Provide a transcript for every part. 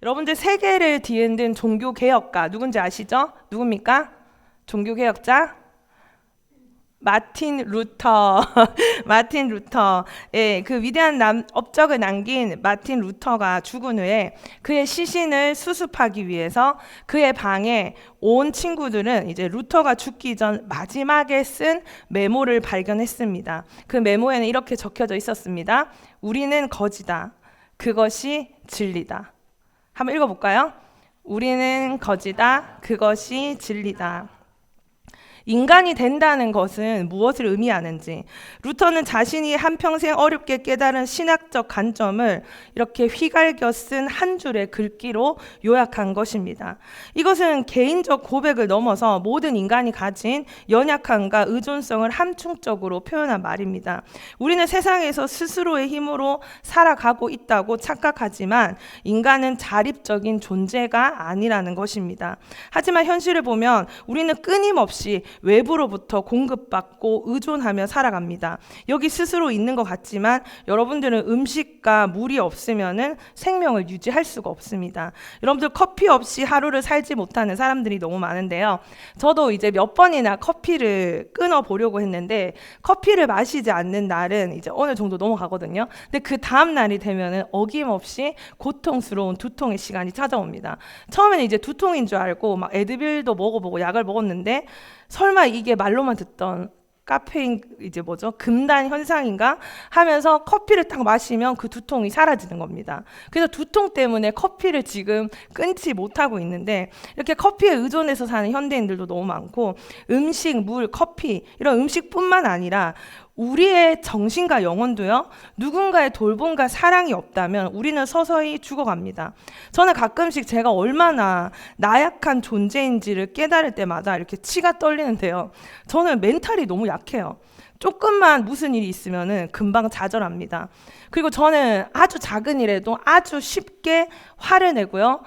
여러분들 세계를 뒤흔든 종교개혁가 누군지 아시죠? 누굽니까? 종교개혁자? 마틴 루터. 마틴 루터. 예, 그 위대한 업적을 남긴 마틴 루터가 죽은 후에 그의 시신을 수습하기 위해서 그의 방에 온 친구들은 이제 루터가 죽기 전 마지막에 쓴 메모를 발견했습니다. 그 메모에는 이렇게 적혀져 있었습니다. 우리는 거지다. 그것이 진리다. 한번 읽어볼까요? 우리는 거지다. 그것이 진리다. 인간이 된다는 것은 무엇을 의미하는지, 루터는 자신이 한평생 어렵게 깨달은 신학적 관점을 이렇게 휘갈겨 쓴 한 줄의 글귀로 요약한 것입니다. 이것은 개인적 고백을 넘어서 모든 인간이 가진 연약함과 의존성을 함축적으로 표현한 말입니다. 우리는 세상에서 스스로의 힘으로 살아가고 있다고 착각하지만 인간은 자립적인 존재가 아니라는 것입니다. 하지만 현실을 보면 우리는 끊임없이 외부로부터 공급받고 의존하며 살아갑니다. 여기 스스로 있는 것 같지만 여러분들은 음식과 물이 없으면은 생명을 유지할 수가 없습니다. 여러분들 커피 없이 하루를 살지 못하는 사람들이 너무 많은데요. 저도 이제 몇 번이나 커피를 끊어 보려고 했는데 커피를 마시지 않는 날은 이제 어느 정도 넘어가거든요. 근데 그 다음 날이 되면은 어김없이 고통스러운 두통의 시간이 찾아옵니다. 처음에는 이제 두통인 줄 알고 막 애드빌도 먹어보고 약을 먹었는데 설마 이게 말로만 듣던 카페인 이제 뭐죠? 금단 현상인가 하면서 커피를 딱 마시면 그 두통이 사라지는 겁니다. 그래서 두통 때문에 커피를 지금 끊지 못하고 있는데 이렇게 커피에 의존해서 사는 현대인들도 너무 많고 음식, 물, 커피 이런 음식뿐만 아니라 우리의 정신과 영혼도요. 누군가의 돌봄과 사랑이 없다면 우리는 서서히 죽어갑니다. 저는 가끔씩 제가 얼마나 나약한 존재인지를 깨달을 때마다 이렇게 치가 떨리는데요. 저는 멘탈이 너무 약해요. 조금만 무슨 일이 있으면은 금방 좌절합니다. 그리고 저는 아주 작은 일에도 아주 쉽게 화를 내고요.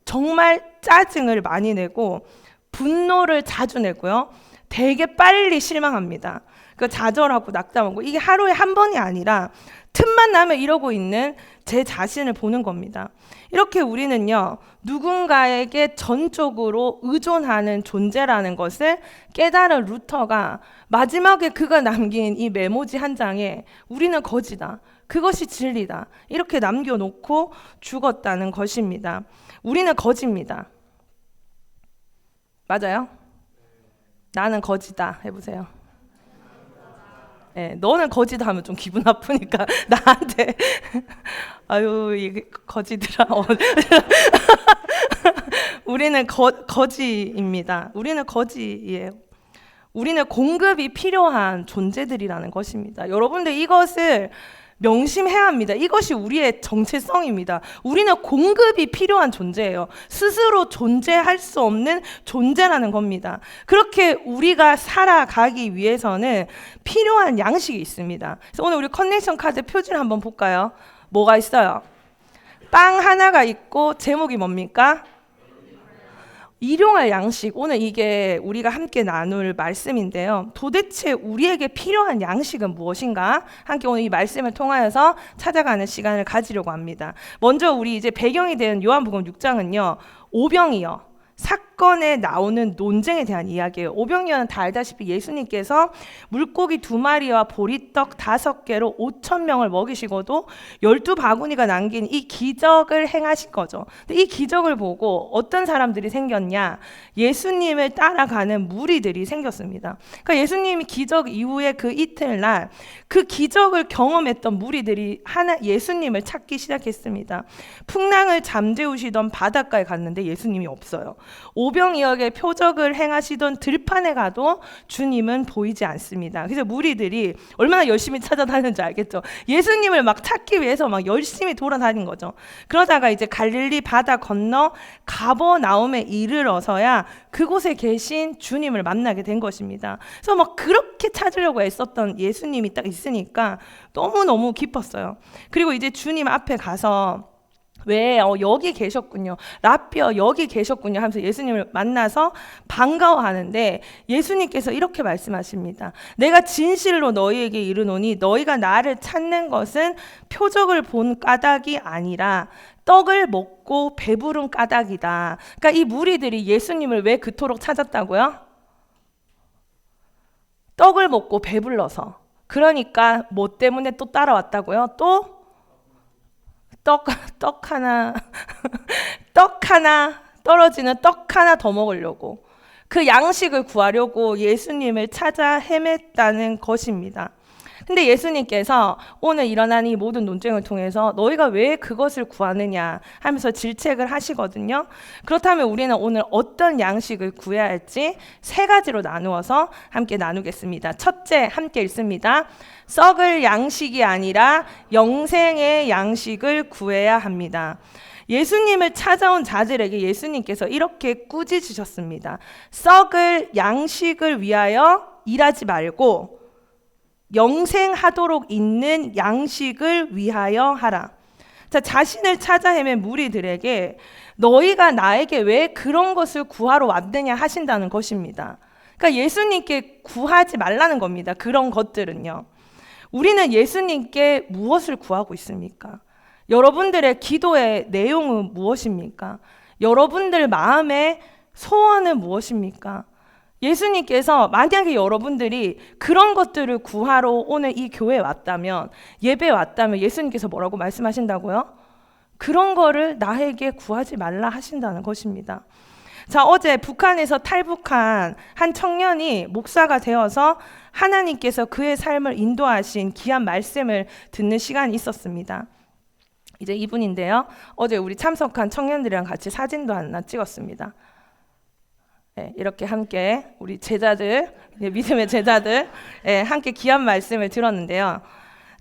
정말 짜증을 많이 내고 분노를 자주 내고요. 되게 빨리 실망합니다. 그 좌절하고 낙담하고 이게 하루에 한 번이 아니라 틈만 나면 이러고 있는 제 자신을 보는 겁니다. 이렇게 우리는요, 누군가에게 전적으로 의존하는 존재라는 것을 깨달은 루터가 마지막에 그가 남긴 이 메모지 한 장에 우리는 거지다. 그것이 진리다. 이렇게 남겨놓고 죽었다는 것입니다. 우리는 거지입니다. 맞아요? 나는 거지다. 해보세요. 네, 너는 거지다 하면 좀 기분 나쁘니까 나한테 아유 이 거지들아 우리는 거지입니다. 우리는 거지예요. 우리는 공급이 필요한 존재들이라는 것입니다. 여러분들 이것을 명심해야 합니다. 이것이 우리의 정체성입니다. 우리는 공급이 필요한 존재예요. 스스로 존재할 수 없는 존재라는 겁니다. 그렇게 우리가 살아가기 위해서는 필요한 양식이 있습니다. 그래서 오늘 우리 커넥션 카드 표지를 한번 볼까요? 뭐가 있어요? 빵 하나가 있고 제목이 뭡니까? 일용할 양식. 오늘 이게 우리가 함께 나눌 말씀인데요. 도대체 우리에게 필요한 양식은 무엇인가? 함께 오늘 이 말씀을 통하여서 찾아가는 시간을 가지려고 합니다. 먼저 우리 이제 배경이 된 요한복음 6장은요. 오병이어. 사건에 나오는 논쟁에 대한 이야기예요. 오병이어는 다 알다시피 예수님께서 물고기 2마리와 보리떡 5개로 5,000명을 먹이시고도 12바구니가 남긴 이 기적을 행하신 거죠. 근데 이 기적을 보고 어떤 사람들이 생겼냐? 예수님을 따라가는 무리들이 생겼습니다. 그러니까 예수님이 기적 이후에 그 이틀날 그 기적을 경험했던 무리들이 예수님을 찾기 시작했습니다. 풍랑을 잠재우시던 바닷가에 갔는데 예수님이 없어요. 오병이어의 표적을 행하시던 들판에 가도 주님은 보이지 않습니다. 그래서 무리들이 얼마나 열심히 찾아다녔는지 알겠죠. 예수님을 막 찾기 위해서 막 열심히 돌아다닌 거죠. 그러다가 이제 갈릴리 바다 건너 가버나움에 이르러서야 그곳에 계신 주님을 만나게 된 것입니다. 그래서 막 그렇게 찾으려고 애썼던 예수님이 딱 있으니까 너무너무 기뻤어요. 그리고 이제 주님 앞에 가서 왜 여기 계셨군요. 라삐어 여기 계셨군요 하면서 예수님을 만나서 반가워하는데 예수님께서 이렇게 말씀하십니다. 내가 진실로 너희에게 이르노니 너희가 나를 찾는 것은 표적을 본 까닭이 아니라 떡을 먹고 배부른 까닭이다. 그러니까 이 무리들이 예수님을 왜 그토록 찾았다고요? 떡을 먹고 배불러서. 그러니까 뭐 때문에 또 따라왔다고요? 또 떡 하나, 떡 하나, 떨어지는 떡 하나 더 먹으려고. 그 양식을 구하려고 예수님을 찾아 헤맸다는 것입니다. 근데 예수님께서 오늘 일어난 이 모든 논쟁을 통해서 너희가 왜 그것을 구하느냐 하면서 질책을 하시거든요. 그렇다면 우리는 오늘 어떤 양식을 구해야 할지 세 가지로 나누어서 함께 나누겠습니다. 첫째, 함께 읽습니다. 썩을 양식이 아니라 영생의 양식을 구해야 합니다. 예수님을 찾아온 자들에게 예수님께서 이렇게 꾸짖으셨습니다. 썩을 양식을 위하여 일하지 말고 영생하도록 있는 양식을 위하여 하라. 자, 자신을 찾아 헤맨 무리들에게 너희가 나에게 왜 그런 것을 구하러 왔느냐 하신다는 것입니다. 그러니까 예수님께 구하지 말라는 겁니다. 그런 것들은요. 우리는 예수님께 무엇을 구하고 있습니까? 여러분들의 기도의 내용은 무엇입니까? 여러분들 마음의 소원은 무엇입니까? 예수님께서 만약에 여러분들이 그런 것들을 구하러 오늘 이 교회에 왔다면, 예배에 왔다면 예수님께서 뭐라고 말씀하신다고요? 그런 거를 나에게 구하지 말라 하신다는 것입니다. 자, 어제 북한에서 탈북한 한 청년이 목사가 되어서 하나님께서 그의 삶을 인도하신 귀한 말씀을 듣는 시간이 있었습니다. 이제 이분인데요. 어제 우리 참석한 청년들이랑 같이 사진도 하나 찍었습니다. 네, 이렇게 함께 우리 제자들, 믿음의 제자들 함께 귀한 말씀을 들었는데요.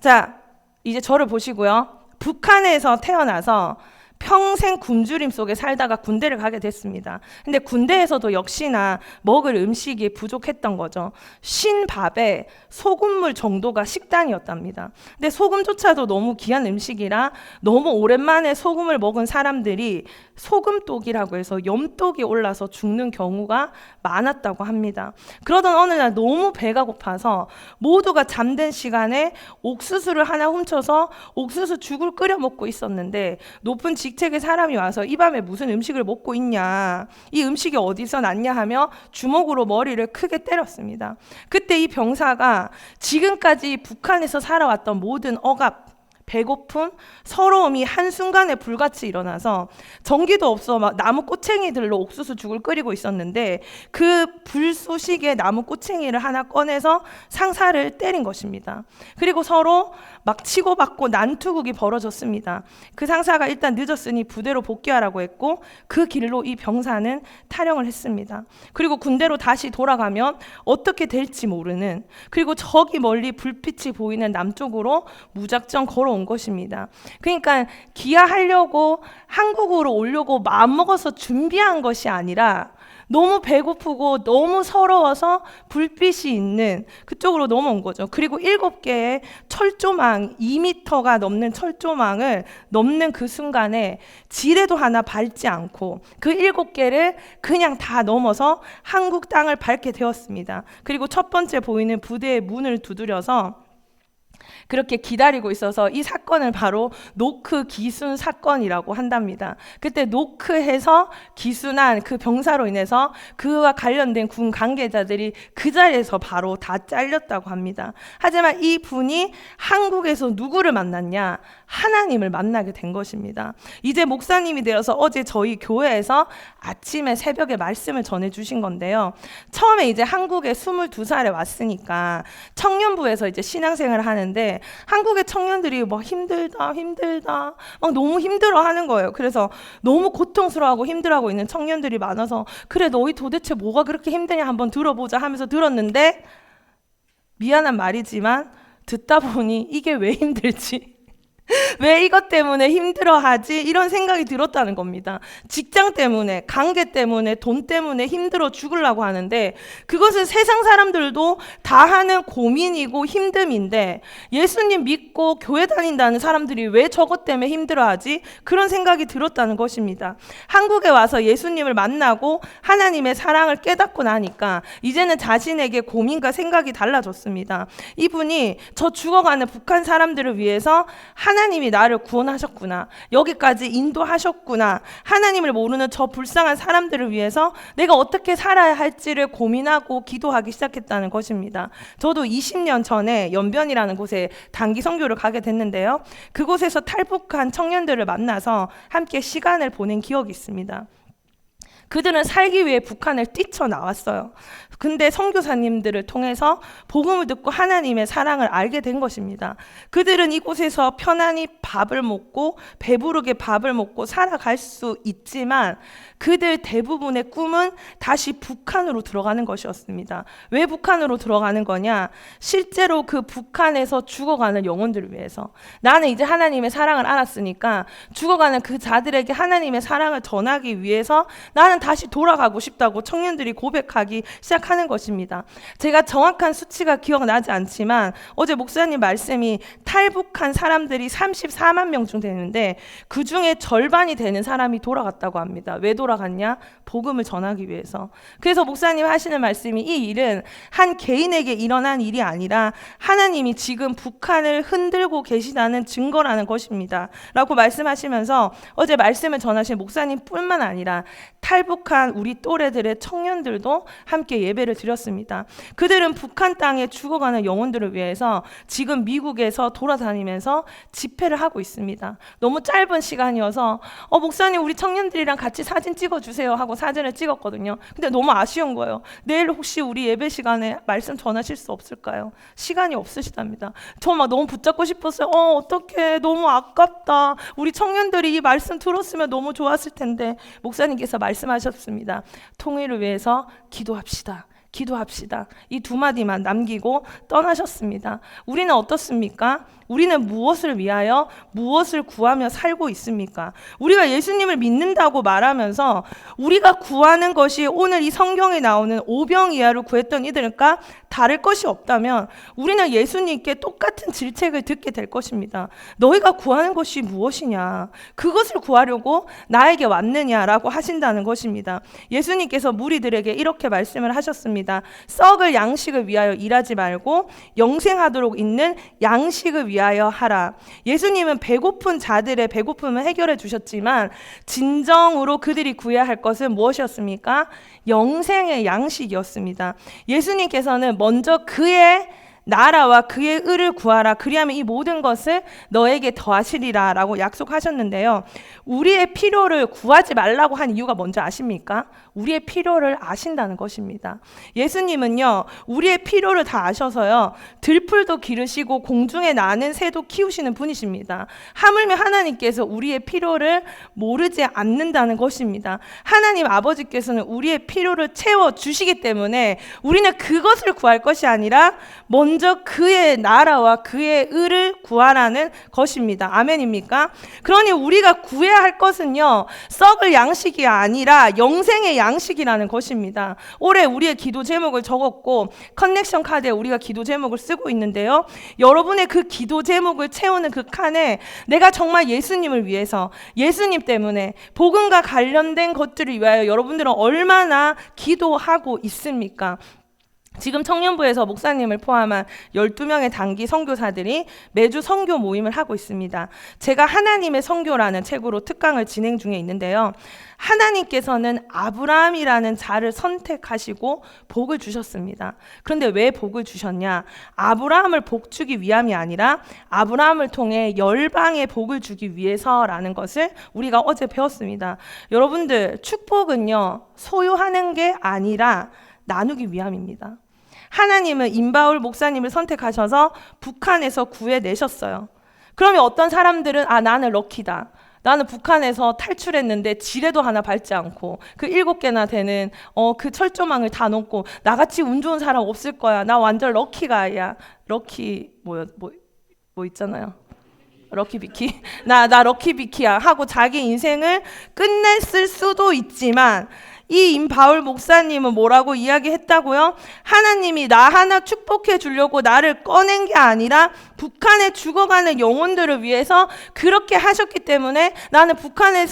자, 이제 저를 보시고요. 북한에서 태어나서 평생 굶주림 속에 살다가 군대를 가게 됐습니다. 근데 군대에서도 역시나 먹을 음식이 부족했던 거죠. 신밥에 소금물 정도가 식단이었답니다. 근데 소금조차도 너무 귀한 음식이라 너무 오랜만에 소금을 먹은 사람들이 소금독이라고 해서 염독이 올라서 죽는 경우가 많았다고 합니다. 그러던 어느 날 너무 배가 고파서 모두가 잠든 시간에 옥수수를 하나 훔쳐서 옥수수 죽을 끓여 먹고 있었는데 높은 직책의 사람이 와서 이 밤에 무슨 음식을 먹고 있냐, 이 음식이 어디서 났냐 하며 주먹으로 머리를 크게 때렸습니다. 그때 이 병사가 지금까지 북한에서 살아왔던 모든 억압, 배고픔, 서러움이 한순간에 불같이 일어나서 전기도 없어 막 나무 꼬챙이들로 옥수수 죽을 끓이고 있었는데 그 불쏘시개 나무 꼬챙이를 하나 꺼내서 상사를 때린 것입니다. 그리고 서로 막 치고받고 난투극이 벌어졌습니다. 그 상사가 일단 늦었으니 부대로 복귀하라고 했고 그 길로 이 병사는 탈영을 했습니다. 그리고 군대로 다시 돌아가면 어떻게 될지 모르는, 그리고 저기 멀리 불빛이 보이는 남쪽으로 무작정 걸어온 것입니다. 그러니까 귀화하려고 한국으로 오려고 마음먹어서 준비한 것이 아니라 너무 배고프고 너무 서러워서 불빛이 있는 그쪽으로 넘어온 거죠. 그리고 7개의 철조망, 2m가 넘는 철조망을 넘는 그 순간에 지뢰도 하나 밟지 않고 그 7개를 그냥 다 넘어서 한국 땅을 밟게 되었습니다. 그리고 첫 번째 보이는 부대의 문을 두드려서 그렇게 기다리고 있어서 이 사건을 바로 노크 기순 사건이라고 한답니다. 그때 노크해서 기순한 그 병사로 인해서 그와 관련된 군 관계자들이 그 자리에서 바로 다 잘렸다고 합니다. 하지만 이 분이 한국에서 누구를 만났냐? 하나님을 만나게 된 것입니다. 이제 목사님이 되어서 어제 저희 교회에서 아침에 새벽에 말씀을 전해주신 건데요. 처음에 이제 한국에 22살에 왔으니까 청년부에서 이제 신앙생활을 하는데 한국의 청년들이 막 힘들다 막 너무 힘들어하는 거예요. 그래서 너무 고통스러워하고 힘들어하고 있는 청년들이 많아서 그래 너희 도대체 뭐가 그렇게 힘드냐 한번 들어보자 하면서 들었는데 미안한 말이지만 듣다 보니 이게 왜 힘들지? 왜 이것 때문에 힘들어하지? 이런 생각이 들었다는 겁니다. 직장 때문에, 관계 때문에, 돈 때문에 힘들어 죽으려고 하는데 그것은 세상 사람들도 다 하는 고민이고 힘듦인데 예수님 믿고 교회 다닌다는 사람들이 왜 저것 때문에 힘들어하지? 그런 생각이 들었다는 것입니다. 한국에 와서 예수님을 만나고 하나님의 사랑을 깨닫고 나니까 이제는 자신에게 고민과 생각이 달라졌습니다. 이분이 저 죽어가는 북한 사람들을 위해서 하나님이 나를 구원하셨구나. 여기까지 인도하셨구나. 하나님을 모르는 저 불쌍한 사람들을 위해서 내가 어떻게 살아야 할지를 고민하고 기도하기 시작했다는 것입니다. 저도 20년 전에 연변이라는 곳에 단기 선교를 가게 됐는데요. 그곳에서 탈북한 청년들을 만나서 함께 시간을 보낸 기억이 있습니다. 그들은 살기 위해 북한을 뛰쳐나왔어요. 근데 선교사님들을 통해서 복음을 듣고 하나님의 사랑을 알게 된 것입니다. 그들은 이곳에서 편안히 밥을 먹고 배부르게 밥을 먹고 살아갈 수 있지만 그들 대부분의 꿈은 다시 북한으로 들어가는 것이었습니다. 왜 북한으로 들어가는 거냐? 실제로 그 북한에서 죽어가는 영혼들을 위해서. 나는 이제 하나님의 사랑을 알았으니까 죽어가는 그 자들에게 하나님의 사랑을 전하기 위해서 나는 다시 돌아가고 싶다고 청년들이 고백하기 시작하는 것입니다. 제가 정확한 수치가 기억나지 않지만 어제 목사님 말씀이 탈북한 사람들이 34만 명쯤 되는데 그 중에 절반이 되는 사람이 돌아갔다고 합니다. 왜 돌아갔냐? 복음을 전하기 위해서. 그래서 목사님 하시는 말씀이 이 일은 한 개인에게 일어난 일이 아니라 하나님이 지금 북한을 흔들고 계시다는 증거라는 것입니다. 라고 말씀하시면서 어제 말씀을 전하신 목사님뿐만 아니라 탈북한 우리 또래들의 청년들도 함께 예배를 드렸습니다. 그들은 북한 땅에 죽어가는 영혼들을 위해서 지금 미국에서 돌아다니면서 집회를 하고 있습니다. 너무 짧은 시간이어서 목사님 우리 청년들이랑 같이 사진 찍어주세요 하고 사진을 찍었거든요. 근데 너무 아쉬운 거예요. 내일 혹시 우리 예배 시간에 말씀 전하실 수 없을까요? 시간이 없으시답니다. 저 막 너무 붙잡고 싶었어요. 어떡해, 너무 아깝다. 우리 청년들이 이 말씀 들었으면 너무 좋았을 텐데 목사님께서 말씀하셨습니다. 통일을 위해서 기도합시다. 기도합시다. 이 두 마디만 남기고 떠나셨습니다. 우리는 어떻습니까? 우리는 무엇을 위하여 무엇을 구하며 살고 있습니까? 우리가 예수님을 믿는다고 말하면서 우리가 구하는 것이 오늘 이 성경에 나오는 오병이하를 구했던 이들과 다를 것이 없다면 우리는 예수님께 똑같은 질책을 듣게 될 것입니다. 너희가 구하는 것이 무엇이냐? 그것을 구하려고 나에게 왔느냐라고 하신다는 것입니다. 예수님께서 무리들에게 이렇게 말씀을 하셨습니다. 썩을 양식을 위하여 일하지 말고 영생하도록 있는 양식을 위하여 하라. 예수님은 배고픈 자들의 배고픔을 해결해 주셨지만 진정으로 그들이 구해야 할 것은 무엇이었습니까? 영생의 양식이었습니다. 예수님께서는 먼저 그의 나라와 그의 의를 구하라. 그리하면 이 모든 것을 너에게 더하시리라 라고 약속하셨는데요. 우리의 필요를 구하지 말라고 한 이유가 뭔지 아십니까? 우리의 필요를 아신다는 것입니다. 예수님은요, 우리의 필요를 다 아셔서요, 들풀도 기르시고 공중에 나는 새도 키우시는 분이십니다. 하물며 하나님께서 우리의 필요를 모르지 않는다는 것입니다. 하나님 아버지께서는 우리의 필요를 채워주시기 때문에 우리는 그것을 구할 것이 아니라 먼저 그의 나라와 그의 의를 구하라는 것입니다. 아멘입니까? 그러니 우리가 구해야 할 것은요, 썩을 양식이 아니라 영생의 양식이라는 것입니다. 올해 우리의 기도 제목을 적었고 커넥션 카드에 우리가 기도 제목을 쓰고 있는데요. 여러분의 그 기도 제목을 채우는 그 칸에 내가 정말 예수님을 위해서, 예수님 때문에 복음과 관련된 것들을 위하여 여러분들은 얼마나 기도하고 있습니까? 지금 청년부에서 목사님을 포함한 12명의 단기 선교사들이 매주 선교 모임을 하고 있습니다. 제가 하나님의 선교라는 책으로 특강을 진행 중에 있는데요. 하나님께서는 아브라함이라는 자를 선택하시고 복을 주셨습니다. 그런데 왜 복을 주셨냐? 아브라함을 복 주기 위함이 아니라 아브라함을 통해 열방에 복을 주기 위해서라는 것을 우리가 어제 배웠습니다. 여러분들, 축복은요, 소유하는 게 아니라 나누기 위함입니다. 하나님은 임바울 목사님을 선택하셔서 북한에서 구해내셨어요. 그러면 어떤 사람들은 나는 럭키다. 나는 북한에서 탈출했는데 지뢰도 하나 밟지 않고 그 7개나 되는 그 철조망을 다 넘고 나같이 운 좋은 사람 없을 거야. 나 완전 럭키가야. 럭키 뭐 있잖아요. 럭키비키? 나 럭키비키야 하고 자기 인생을 끝냈을 수도 있지만 이 임바울 목사님은 뭐라고 이야기했다고요? 하나님이 나 하나 축복해 주려고 나를 꺼낸 게 아니라 북한에 죽어가는 영혼들을 위해서 그렇게 하셨기 때문에 나는 북한의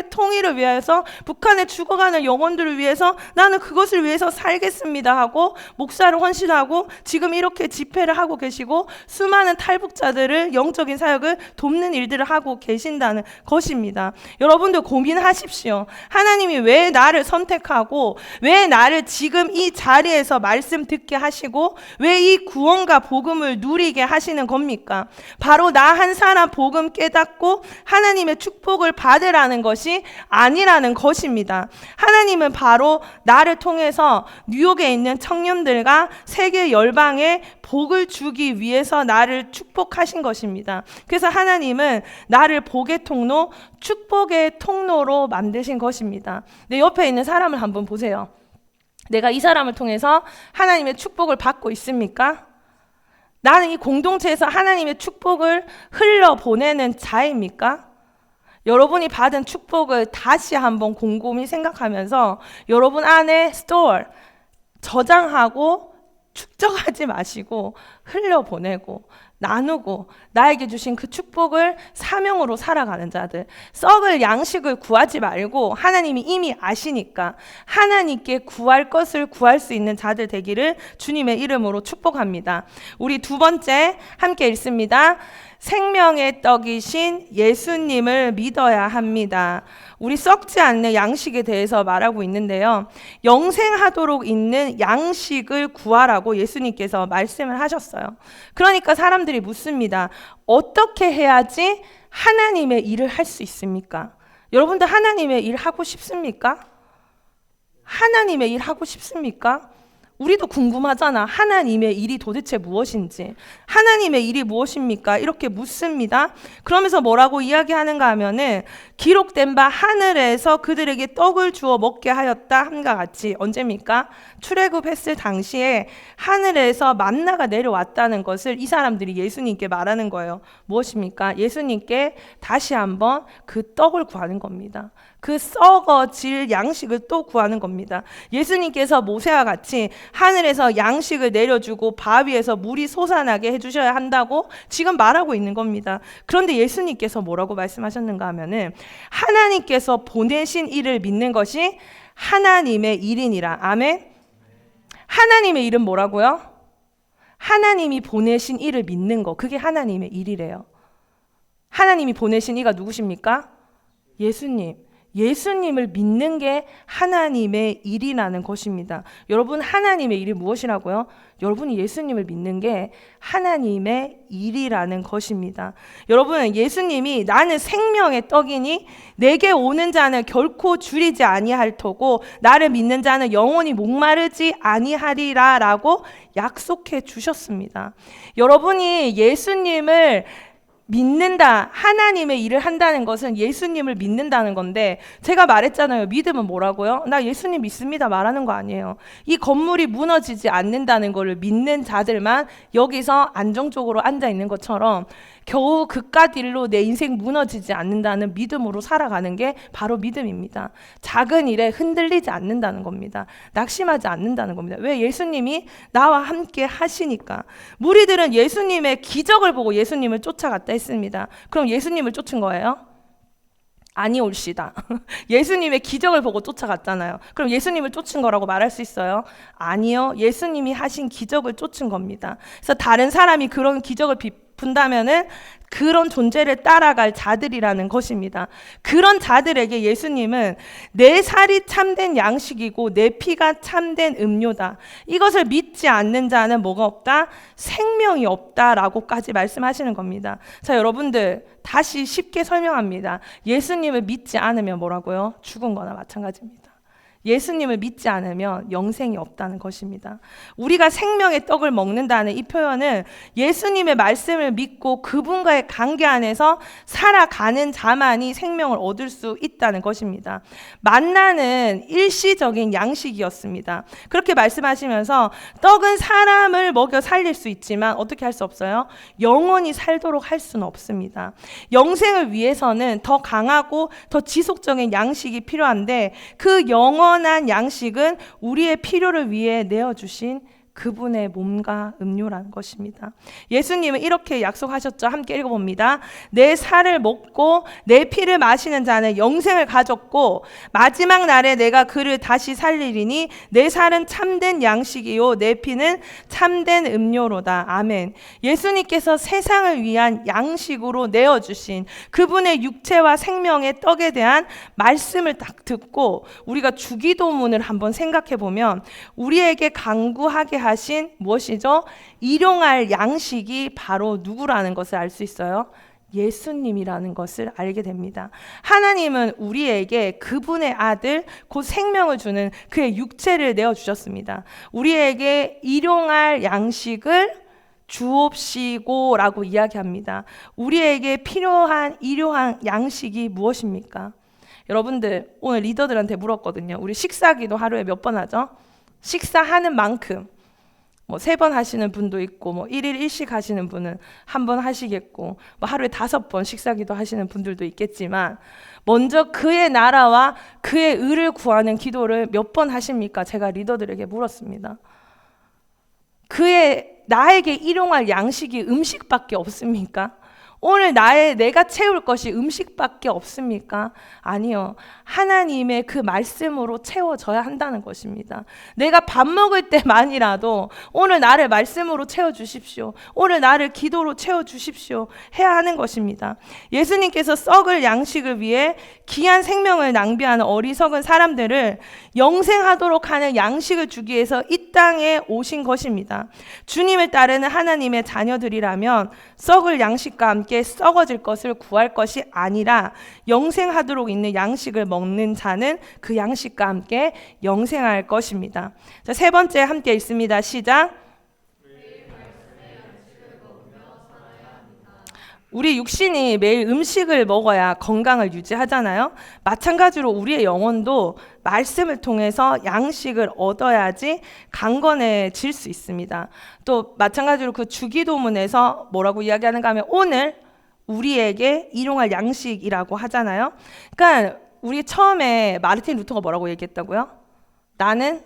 통일을 위해서, 북한에 죽어가는 영혼들을 위해서 나는 그것을 위해서 살겠습니다 하고 목사를 헌신하고 지금 이렇게 집회를 하고 계시고 수많은 탈북자들을 영적인 사역을 돕는 일들을 하고 계신다는 것입니다. 여러분들 고민하십시오. 하나님이 왜 나를 선택하고 왜 나를 지금 이 자리에서 말씀 듣게 하시고 왜 이 구원과 복음을 누리게 하시는 겁니까? 바로 나 한 사람 복음 깨닫고 하나님의 축복을 받으라는 것이 아니라는 것입니다. 하나님은 바로 나를 통해서 뉴욕에 있는 청년들과 세계 열방에 복을 주기 위해서 나를 축복하신 것입니다. 그래서 하나님은 나를 복의 통로, 축복의 통로로 만드신 것입니다. 내 옆에 있는 사람을 한번 보세요. 내가 이 사람을 통해서 하나님의 축복을 받고 있습니까? 나는 이 공동체에서 하나님의 축복을 흘려보내는 자입니까? 여러분이 받은 축복을 다시 한번 곰곰이 생각하면서 여러분 안에 스토어, 저장하고 축적하지 마시고 흘려보내고 나누고 나에게 주신 그 축복을 사명으로 살아가는 자들, 썩을 양식을 구하지 말고 하나님이 이미 아시니까 하나님께 구할 것을 구할 수 있는 자들 되기를 주님의 이름으로 축복합니다. 우리 두 번째 함께 읽습니다. 생명의 떡이신 예수님을 믿어야 합니다. 우리 썩지 않는 양식에 대해서 말하고 있는데요. 영생하도록 있는 양식을 구하라고 예수님께서 말씀을 하셨어요. 그러니까 사람들이 묻습니다. 어떻게 해야지 하나님의 일을 할 수 있습니까? 여러분들 하나님의 일 하고 싶습니까? 하나님의 일 하고 싶습니까? 우리도 궁금하잖아. 하나님의 일이 도대체 무엇인지. 하나님의 일이 무엇입니까? 이렇게 묻습니다. 그러면서 뭐라고 이야기하는가 하면은 기록된 바 하늘에서 그들에게 떡을 주어 먹게 하였다 함과 같이. 언제입니까? 출애굽했을 당시에 하늘에서 만나가 내려왔다는 것을 이 사람들이 예수님께 말하는 거예요. 무엇입니까? 예수님께 다시 한번 그 떡을 구하는 겁니다. 그 썩어질 양식을 또 구하는 겁니다. 예수님께서 모세와 같이 하늘에서 양식을 내려주고 바위에서 물이 솟아나게 해주셔야 한다고 지금 말하고 있는 겁니다. 그런데 예수님께서 뭐라고 말씀하셨는가 하면은 하나님께서 보내신 일을 믿는 것이 하나님의 일이니라. 아멘. 하나님의 일은 뭐라고요? 하나님이 보내신 일을 믿는 거, 그게 하나님의 일이래요. 하나님이 보내신 이가 누구십니까? 예수님. 예수님을 믿는 게 하나님의 일이라는 것입니다. 여러분, 하나님의 일이 무엇이라고요? 여러분이 예수님을 믿는 게 하나님의 일이라는 것입니다. 여러분, 예수님이 나는 생명의 떡이니 내게 오는 자는 결코 줄이지 아니할 터고 나를 믿는 자는 영원히 목마르지 아니하리라 라고 약속해 주셨습니다. 여러분이 예수님을 믿는다, 하나님의 일을 한다는 것은 예수님을 믿는다는 건데 제가 말했잖아요. 믿음은 뭐라고요? 나 예수님 믿습니다 말하는 거 아니에요. 이 건물이 무너지지 않는다는 것을 믿는 자들만 여기서 안정적으로 앉아 있는 것처럼 겨우 그깟 일로 내 인생 무너지지 않는다는 믿음으로 살아가는 게 바로 믿음입니다. 작은 일에 흔들리지 않는다는 겁니다. 낙심하지 않는다는 겁니다. 왜? 예수님이 나와 함께 하시니까. 무리들은 예수님의 기적을 보고 예수님을 쫓아갔다 했습니다. 그럼 예수님을 쫓은 거예요? 아니올시다. 예수님의 기적을 보고 쫓아갔잖아요. 그럼 예수님을 쫓은 거라고 말할 수 있어요? 아니요. 예수님이 하신 기적을 쫓은 겁니다. 그래서 다른 사람이 그런 기적을 본다면은 그런 존재를 따라갈 자들이라는 것입니다. 그런 자들에게 예수님은 내 살이 참된 양식이고 내 피가 참된 음료다. 이것을 믿지 않는 자는 뭐가 없다? 생명이 없다라고까지 말씀하시는 겁니다. 자, 여러분들 다시 쉽게 설명합니다. 예수님을 믿지 않으면 뭐라고요? 죽은 거나 마찬가지입니다. 예수님을 믿지 않으면 영생이 없다는 것입니다. 우리가 생명의 떡을 먹는다는 이 표현은 예수님의 말씀을 믿고 그분과의 관계 안에서 살아가는 자만이 생명을 얻을 수 있다는 것입니다. 만나는 일시적인 양식이었습니다. 그렇게 말씀하시면서 떡은 사람을 먹여 살릴 수 있지만 어떻게 할 수 없어요? 영원히 살도록 할 수는 없습니다. 영생을 위해서는 더 강하고 더 지속적인 양식이 필요한데 그 영원한 양식은 우리의 필요를 위해 내어주신 그분의 몸과 음료라는 것입니다. 예수님은 이렇게 약속하셨죠. 함께 읽어봅니다. 내 살을 먹고 내 피를 마시는 자는 영생을 가졌고 마지막 날에 내가 그를 다시 살리리니 내 살은 참된 양식이요 내 피는 참된 음료로다. 아멘. 예수님께서 세상을 위한 양식으로 내어주신 그분의 육체와 생명의 떡에 대한 말씀을 딱 듣고 우리가 주기도문을 한번 생각해 보면 우리에게 간구하게 하신 무엇이죠? 일용할 양식이 바로 누구라는 것을 알 수 있어요. 예수님이라는 것을 알게 됩니다. 하나님은 우리에게 그분의 아들 곧 생명을 주는 그의 육체를 내어주셨습니다. 우리에게 일용할 양식을 주옵시고 라고 이야기합니다. 우리에게 필요한 일용할 양식이 무엇입니까? 여러분들 오늘 리더들한테 물었거든요. 우리 식사기도 하루에 몇 번 하죠? 식사하는 만큼 뭐 3번 하시는 분도 있고 뭐 1일 1식 하시는 분은 1번 하시겠고 뭐 하루에 5번 식사기도 하시는 분들도 있겠지만 먼저 그의 나라와 그의 의를 구하는 기도를 몇 번 하십니까? 제가 리더들에게 물었습니다. 나에게 일용할 양식이 음식밖에 없습니까? 오늘 내가 채울 것이 음식밖에 없습니까? 아니요. 하나님의 그 말씀으로 채워져야 한다는 것입니다. 내가 밥 먹을 때만이라도 오늘 나를 말씀으로 채워주십시오. 오늘 나를 기도로 채워주십시오. 해야 하는 것입니다. 예수님께서 썩을 양식을 위해 귀한 생명을 낭비하는 어리석은 사람들을 영생하도록 하는 양식을 주기 위해서 이 땅에 오신 것입니다. 주님을 따르는 하나님의 자녀들이라면 썩을 양식과 함께 썩어질 것을 구할 것이 아니라 영생하도록 있는 양식을 먹는 자는 그 양식과 함께 영생할 것입니다. 자, 3번째 함께 읽습니다. 시작. 우리 육신이 매일 음식을 먹어야 건강을 유지하잖아요. 마찬가지로 우리의 영혼도 말씀을 통해서 양식을 얻어야지 강건해질 수 있습니다. 또 마찬가지로 그 주기도문에서 뭐라고 이야기하는가 하면 오늘 우리에게 일용할 양식이라고 하잖아요. 그러니까 우리 처음에 마르틴 루터가 뭐라고 얘기했다고요? 나는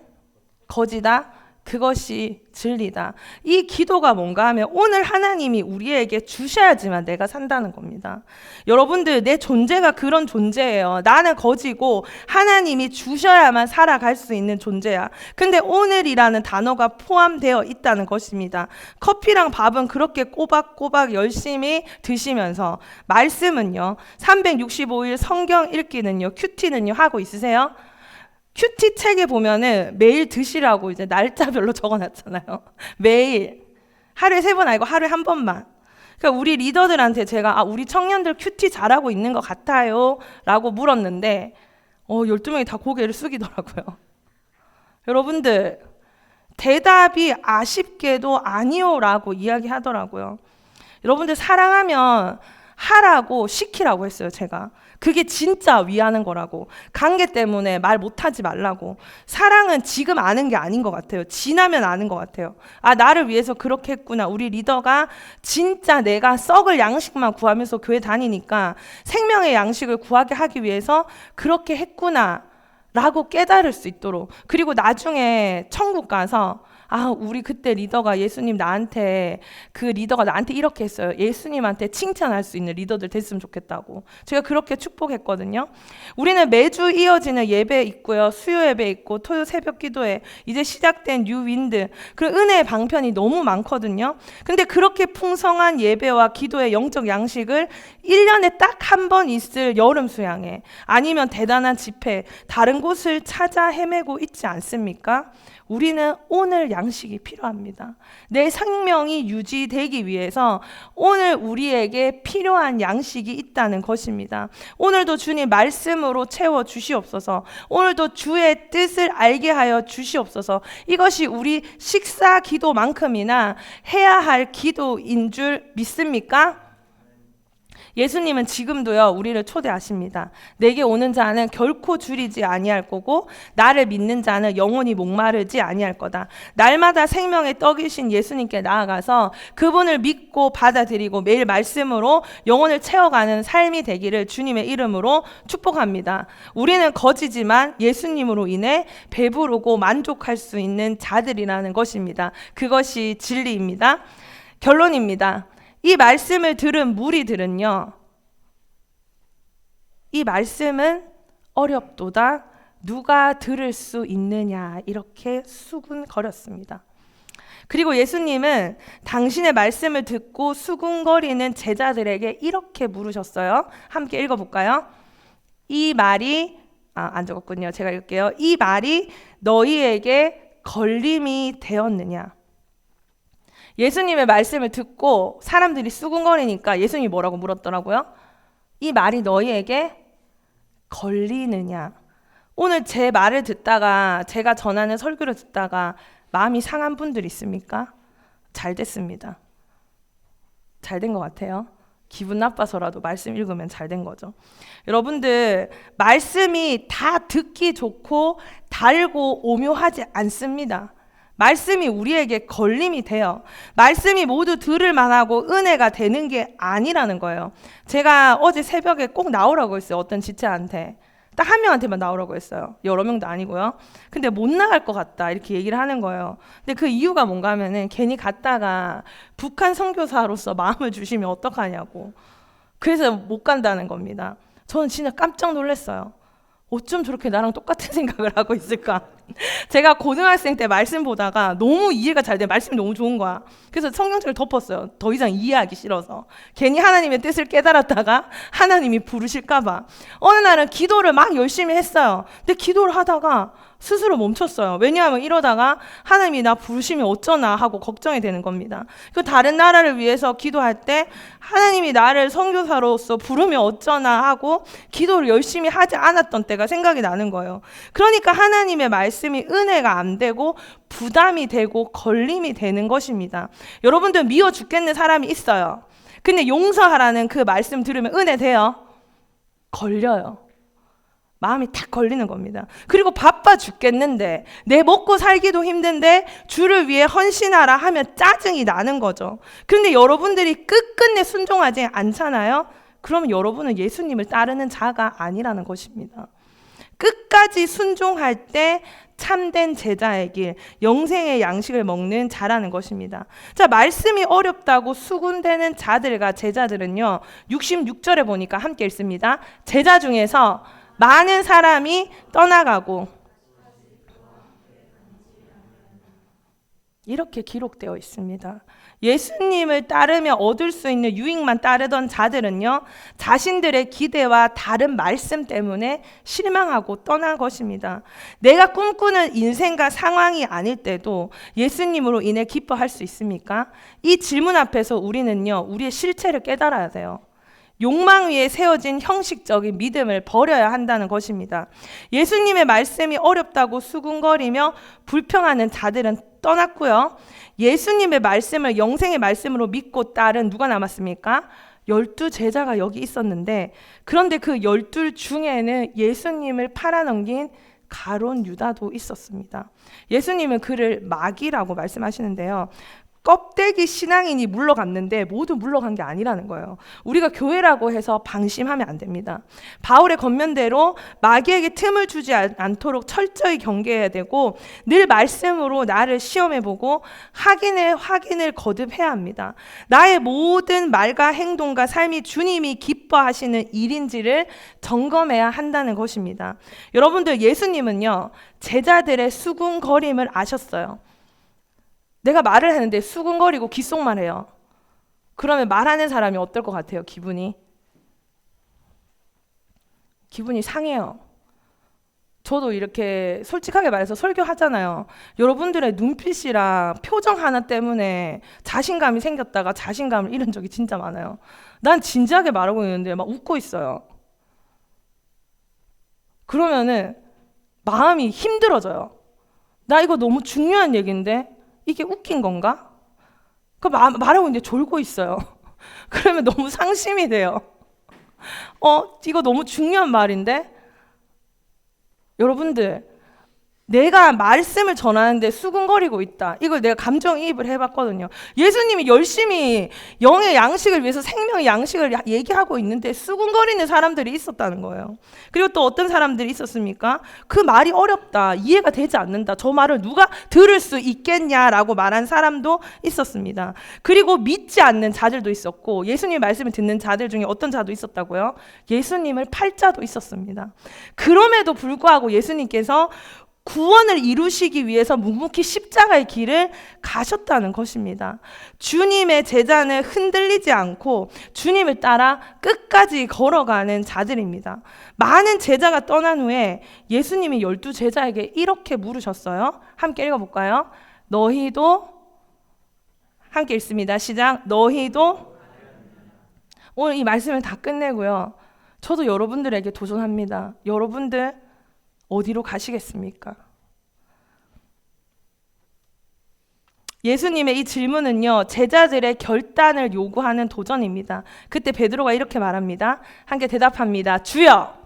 거지다. 그것이 진리다. 이 기도가 뭔가 하면 오늘 하나님이 우리에게 주셔야지만 내가 산다는 겁니다. 여러분들 내 존재가 그런 존재예요. 나는 거지고 하나님이 주셔야만 살아갈 수 있는 존재야. 근데 오늘이라는 단어가 포함되어 있다는 것입니다. 커피랑 밥은 그렇게 꼬박꼬박 열심히 드시면서 말씀은요 365일 성경 읽기는요 큐티는요 하고 있으세요? 큐티 책에 보면은 매일 드시라고 이제 날짜별로 적어놨잖아요. 매일 하루에 3번 아니고 하루에 1번만. 그러니까 우리 리더들한테 제가 우리 청년들 큐티 잘하고 있는 것 같아요 라고 물었는데 12명이 다 고개를 숙이더라고요. 여러분들 대답이 아쉽게도 아니요 라고 이야기하더라고요. 여러분들 사랑하면 하라고 시키라고 했어요. 제가 그게 진짜 위하는 거라고. 관계 때문에 말 못하지 말라고. 사랑은 지금 아는 게 아닌 것 같아요. 지나면 아는 것 같아요. 나를 위해서 그렇게 했구나. 우리 리더가 진짜 내가 썩을 양식만 구하면서 교회 다니니까 생명의 양식을 구하게 하기 위해서 그렇게 했구나 라고 깨달을 수 있도록. 그리고 나중에 천국 가서 우리 그때 리더가 그 리더가 나한테 이렇게 했어요. 예수님한테 칭찬할 수 있는 리더들 됐으면 좋겠다고. 제가 그렇게 축복했거든요. 우리는 매주 이어지는 예배 있고요. 수요 예배 있고 토요 새벽 기도회 이제 시작된 뉴 윈드 그리고 은혜의 방편이 너무 많거든요. 근데 그렇게 풍성한 예배와 기도의 영적 양식을 1년에 딱 한 번 있을 여름 수양회 아니면 대단한 집회 다른 곳을 찾아 헤매고 있지 않습니까? 우리는 오늘 양식이 필요합니다. 내 생명이 유지되기 위해서 오늘 우리에게 필요한 양식이 있다는 것입니다. 오늘도 주님 말씀으로 채워 주시옵소서. 오늘도 주의 뜻을 알게 하여 주시옵소서. 이것이 우리 식사 기도만큼이나 해야 할 기도인 줄 믿습니까? 예수님은 지금도요 우리를 초대하십니다. 내게 오는 자는 결코 줄이지 아니할 거고 나를 믿는 자는 영원히 목마르지 아니할 거다. 날마다 생명의 떡이신 예수님께 나아가서 그분을 믿고 받아들이고 매일 말씀으로 영혼을 채워가는 삶이 되기를 주님의 이름으로 축복합니다. 우리는 거지지만 예수님으로 인해 배부르고 만족할 수 있는 자들이라는 것입니다. 그것이 진리입니다. 결론입니다. 이 말씀을 들은 무리들은요, 이 말씀은 어렵도다 누가 들을 수 있느냐 이렇게 수군거렸습니다. 그리고 예수님은 당신의 말씀을 듣고 수군거리는 제자들에게 이렇게 물으셨어요. 함께 읽어볼까요? 이 말이 안 적었군요. 제가 읽을게요. 이 말이 너희에게 걸림이 되었느냐? 예수님의 말씀을 듣고 사람들이 수군거리니까 예수님이 뭐라고 물었더라고요? 이 말이 너희에게 걸리느냐? 오늘 제 말을 듣다가 제가 전하는 설교를 듣다가 마음이 상한 분들 있습니까? 잘 됐습니다. 잘 된 것 같아요. 기분 나빠서라도 말씀 읽으면 잘 된 거죠. 여러분들 말씀이 다 듣기 좋고 달고 오묘하지 않습니다. 말씀이 우리에게 걸림이 돼요. 말씀이 모두 들을 만하고 은혜가 되는 게 아니라는 거예요. 제가 어제 새벽에 꼭 나오라고 했어요. 어떤 지체한테. 딱 한 명한테만 나오라고 했어요. 여러 명도 아니고요. 근데 못 나갈 것 같다 이렇게 얘기를 하는 거예요. 근데 그 이유가 뭔가 하면은 괜히 갔다가 북한 선교사로서 마음을 주시면 어떡하냐고. 그래서 못 간다는 겁니다. 저는 진짜 깜짝 놀랐어요. 어쩜 저렇게 나랑 똑같은 생각을 하고 있을까? 제가 고등학생 때 말씀 보다가 너무 이해가 잘 돼. 말씀이 너무 좋은 거야. 그래서 성경책을 덮었어요. 더 이상 이해하기 싫어서. 괜히 하나님의 뜻을 깨달았다가 하나님이 부르실까 봐. 어느 날은 기도를 막 열심히 했어요. 근데 기도를 하다가 스스로 멈췄어요. 왜냐하면 이러다가 하나님이 나 부르시면 어쩌나 하고 걱정이 되는 겁니다. 그 다른 나라를 위해서 기도할 때 하나님이 나를 선교사로서 부르면 어쩌나 하고 기도를 열심히 하지 않았던 때가 생각이 나는 거예요. 그러니까 하나님의 말씀이 은혜가 안 되고 부담이 되고 걸림이 되는 것입니다. 여러분들 미워 죽겠는 사람이 있어요. 근데 용서하라는 그 말씀 들으면 은혜 돼요? 걸려요. 마음이 탁 걸리는 겁니다. 그리고 바빠 죽겠는데 내 먹고 살기도 힘든데 주를 위해 헌신하라 하면 짜증이 나는 거죠. 그런데 여러분들이 끝끝내 순종하지 않잖아요. 그러면 여러분은 예수님을 따르는 자가 아니라는 것입니다. 끝까지 순종할 때 참된 제자의 길, 영생의 양식을 먹는 자라는 것입니다. 자, 말씀이 어렵다고 수군대는 자들과 제자들은요, 66절에 보니까 함께 읽습니다. 제자 중에서 많은 사람이 떠나가고 이렇게 기록되어 있습니다. 예수님을 따르며 얻을 수 있는 유익만 따르던 자들은요, 자신들의 기대와 다른 말씀 때문에 실망하고 떠난 것입니다. 내가 꿈꾸는 인생과 상황이 아닐 때도 예수님으로 인해 기뻐할 수 있습니까? 이 질문 앞에서 우리는요, 우리의 실체를 깨달아야 돼요. 욕망 위에 세워진 형식적인 믿음을 버려야 한다는 것입니다. 예수님의 말씀이 어렵다고 수군거리며 불평하는 자들은 떠났고요. 예수님의 말씀을 영생의 말씀으로 믿고 따른 누가 남았습니까? 12 제자가 여기 있었는데, 그런데 그 12 중에는 예수님을 팔아넘긴 가룟 유다도 있었습니다. 예수님은 그를 마귀라고 말씀하시는데요. 껍데기 신앙인이 물러갔는데 모두 물러간 게 아니라는 거예요. 우리가 교회라고 해서 방심하면 안 됩니다. 바울의 권면대로 마귀에게 틈을 주지 않도록 철저히 경계해야 되고 늘 말씀으로 나를 시험해보고 확인을 거듭해야 합니다. 나의 모든 말과 행동과 삶이 주님이 기뻐하시는 일인지를 점검해야 한다는 것입니다. 여러분들, 예수님은요, 제자들의 수군거림을 아셨어요. 내가 말을 하는데 수군거리고 귓속말 해요. 그러면 말하는 사람이 어떨 것 같아요? 기분이 상해요. 저도 이렇게 솔직하게 말해서 설교하잖아요. 여러분들의 눈빛이랑 표정 하나 때문에 자신감이 생겼다가 자신감을 잃은 적이 진짜 많아요. 난 진지하게 말하고 있는데 막 웃고 있어요. 그러면은 마음이 힘들어져요. 나 이거 너무 중요한 얘기인데 이게 웃긴 건가? 말하고 있는데 졸고 있어요. 그러면 너무 상심이 돼요. 이거 너무 중요한 말인데? 여러분들, 내가 말씀을 전하는데 수근거리고 있다. 이걸 내가 감정이입을 해봤거든요. 예수님이 열심히 영의 양식을 위해서 생명의 양식을 얘기하고 있는데 수근거리는 사람들이 있었다는 거예요. 그리고 또 어떤 사람들이 있었습니까? 그 말이 어렵다. 이해가 되지 않는다. 저 말을 누가 들을 수 있겠냐라고 말한 사람도 있었습니다. 그리고 믿지 않는 자들도 있었고 예수님의 말씀을 듣는 자들 중에 어떤 자도 있었다고요? 예수님을 팔 자도 있었습니다. 그럼에도 불구하고 예수님께서 구원을 이루시기 위해서 묵묵히 십자가의 길을 가셨다는 것입니다. 주님의 제자는 흔들리지 않고 주님을 따라 끝까지 걸어가는 자들입니다. 많은 제자가 떠난 후에 예수님이 12 제자에게 이렇게 물으셨어요. 함께 읽어볼까요? 너희도 함께 읽습니다. 시작. 너희도 오늘 이 말씀을 다 끝내고요. 저도 여러분들에게 도전합니다. 여러분들 어디로 가시겠습니까? 예수님의 이 질문은요, 제자들의 결단을 요구하는 도전입니다. 그때 베드로가 이렇게 말합니다. 함께 대답합니다. 주여,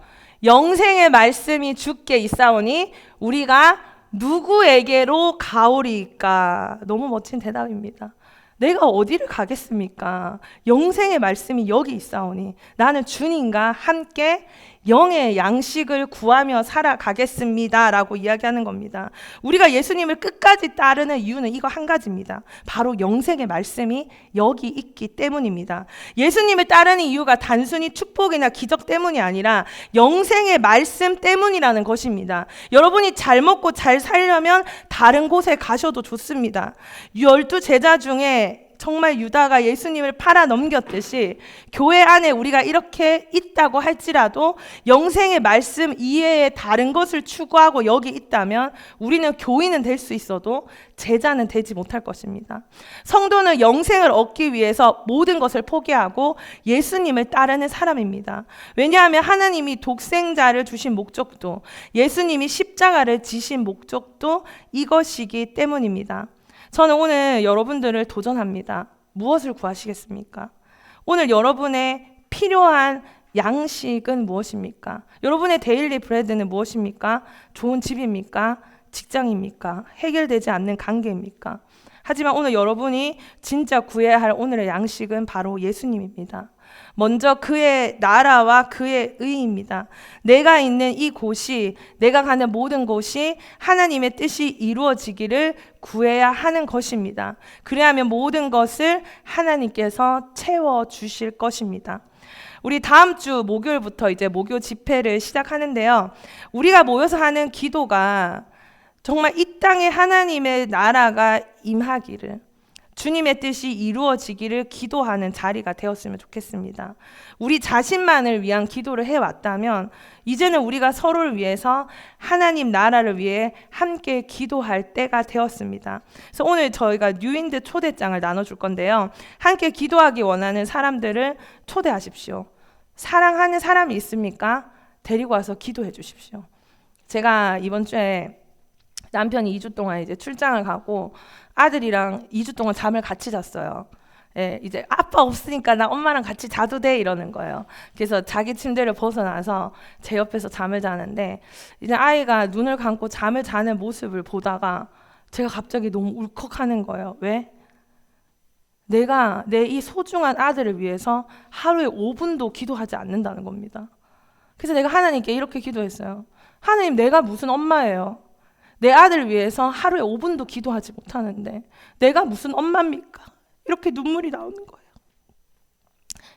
영생의 말씀이 주께 있사오니 우리가 누구에게로 가오리까? 너무 멋진 대답입니다. 내가 어디를 가겠습니까? 영생의 말씀이 여기 있사오니 나는 주님과 함께 영의 양식을 구하며 살아가겠습니다 라고 이야기하는 겁니다. 우리가 예수님을 끝까지 따르는 이유는 이거 한 가지입니다. 바로 영생의 말씀이 여기 있기 때문입니다. 예수님을 따르는 이유가 단순히 축복이나 기적 때문이 아니라 영생의 말씀 때문이라는 것입니다. 여러분이 잘 먹고 잘 살려면 다른 곳에 가셔도 좋습니다. 12 제자 중에 정말 유다가 예수님을 팔아 넘겼듯이 교회 안에 우리가 이렇게 있다고 할지라도 영생의 말씀 이외에 다른 것을 추구하고 여기 있다면 우리는 교인은 될 수 있어도 제자는 되지 못할 것입니다. 성도는 영생을 얻기 위해서 모든 것을 포기하고 예수님을 따르는 사람입니다. 왜냐하면 하나님이 독생자를 주신 목적도 예수님이 십자가를 지신 목적도 이것이기 때문입니다. 저는 오늘 여러분들을 도전합니다. 무엇을 구하시겠습니까? 오늘 여러분의 필요한 양식은 무엇입니까? 여러분의 데일리 브레드는 무엇입니까? 좋은 집입니까? 직장입니까? 해결되지 않는 관계입니까? 하지만 오늘 여러분이 진짜 구해야 할 오늘의 양식은 바로 예수님입니다. 먼저 그의 나라와 그의 의입니다. 내가 있는 이 곳이, 내가 가는 모든 곳이 하나님의 뜻이 이루어지기를 구해야 하는 것입니다. 그래야면 모든 것을 하나님께서 채워주실 것입니다. 우리 다음 주 목요일부터 이제 목요 집회를 시작하는데요. 우리가 모여서 하는 기도가 정말 이 땅에 하나님의 나라가 임하기를, 주님의 뜻이 이루어지기를 기도하는 자리가 되었으면 좋겠습니다. 우리 자신만을 위한 기도를 해왔다면 이제는 우리가 서로를 위해서 하나님 나라를 위해 함께 기도할 때가 되었습니다. 그래서 오늘 저희가 뉴인드 초대장을 나눠줄 건데요. 함께 기도하기 원하는 사람들을 초대하십시오. 사랑하는 사람이 있습니까? 데리고 와서 기도해 주십시오. 제가 이번 주에 남편이 2주 동안 이제 출장을 가고 아들이랑 2주 동안 잠을 같이 잤어요. 예, 이제 아빠 없으니까 나 엄마랑 같이 자도 돼 이러는 거예요. 그래서 자기 침대를 벗어나서 제 옆에서 잠을 자는데 이제 아이가 눈을 감고 잠을 자는 모습을 보다가 제가 갑자기 너무 울컥하는 거예요. 왜? 내가 내 이 소중한 아들을 위해서 하루에 5분도 기도하지 않는다는 겁니다. 그래서 내가 하나님께 이렇게 기도했어요. 하나님, 내가 무슨 엄마예요? 내 아들을 위해서 하루에 5분도 기도하지 못하는데 내가 무슨 엄마입니까? 이렇게 눈물이 나오는 거예요.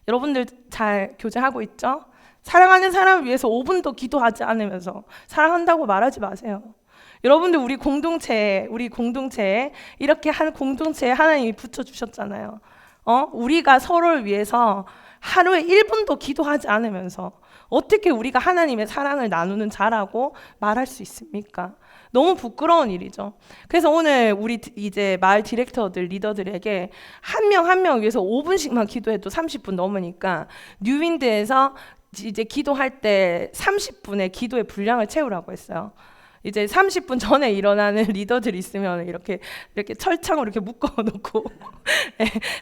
여러분들 잘 교제하고 있죠? 사랑하는 사람을 위해서 5분도 기도하지 않으면서 사랑한다고 말하지 마세요. 여러분들 우리 공동체에 이렇게 한 공동체에 하나님이 붙여주셨잖아요. 우리가 서로를 위해서 하루에 1분도 기도하지 않으면서 어떻게 우리가 하나님의 사랑을 나누는 자라고 말할 수 있습니까? 너무 부끄러운 일이죠. 그래서 오늘 우리 이제 마을 디렉터들, 리더들에게 한 명 한 명 위해서 5분씩만 기도해도 30분 넘으니까 뉴윈드에서 이제 기도할 때 30분의 기도의 분량을 채우라고 했어요. 이제 30분 전에 일어나는 리더들이 있으면 이렇게 철창으로 이렇게 묶어놓고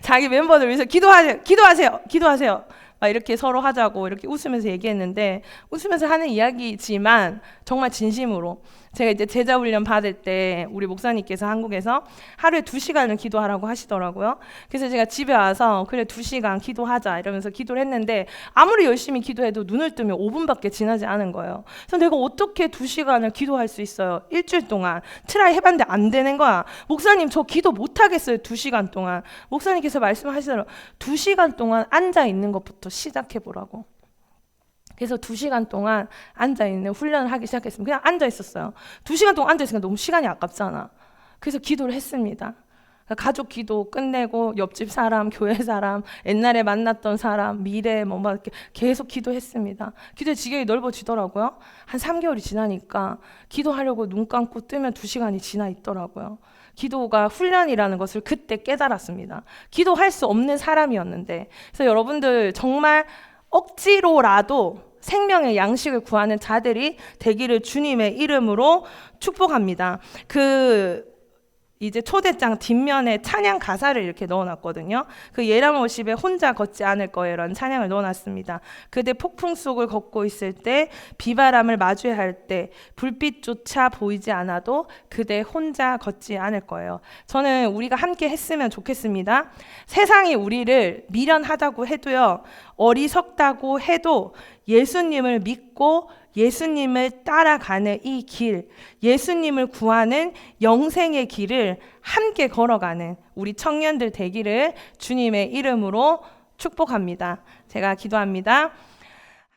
자기 멤버들 위해서 기도하세요. 막 이렇게 서로 하자고 이렇게 웃으면서 얘기했는데, 웃으면서 하는 이야기지만 정말 진심으로 제가 이제 제자 훈련 받을 때 우리 목사님께서 한국에서 하루에 2시간을 기도하라고 하시더라고요. 그래서 제가 집에 와서 그래 2시간 기도하자 이러면서 기도를 했는데, 아무리 열심히 기도해도 눈을 뜨면 5분밖에 지나지 않은 거예요. 그래서 내가 어떻게 2시간을 기도할 수 있어요? 일주일 동안 트라이 해봤는데 안 되는 거야. 목사님 저 기도 못 하겠어요 2시간 동안. 목사님께서 말씀하시더라고요. 2시간 동안 앉아 있는 것부터 시작해 보라고. 그래서 2시간 동안 앉아있는 훈련을 하기 시작했습니다. 그냥 앉아있었어요. 2시간 동안 앉아있으니까 너무 시간이 아깝잖아. 그래서 기도를 했습니다. 가족 기도 끝내고 옆집 사람, 교회 사람, 옛날에 만났던 사람, 미래 뭐 막 이렇게 계속 기도했습니다. 기도의 지경이 넓어지더라고요. 한 3개월이 지나니까 기도하려고 눈 감고 뜨면 2시간이 지나 있더라고요. 기도가 훈련이라는 것을 그때 깨달았습니다. 기도할 수 없는 사람이었는데. 그래서 여러분들 정말 억지로라도 생명의 양식을 구하는 자들이 되기를 주님의 이름으로 축복합니다. 이제 초대장 뒷면에 찬양 가사를 이렇게 넣어놨거든요. 그 예람워십에 혼자 걷지 않을 거예요라는 찬양을 넣어놨습니다. 그대 폭풍 속을 걷고 있을 때, 비바람을 마주할 때, 불빛조차 보이지 않아도 그대 혼자 걷지 않을 거예요. 저는 우리가 함께 했으면 좋겠습니다. 세상이 우리를 미련하다고 해도요, 어리석다고 해도 예수님을 믿고 예수님을 따라가는 이 길, 예수님을 구하는 영생의 길을 함께 걸어가는 우리 청년들 되기를 주님의 이름으로 축복합니다. 제가 기도합니다.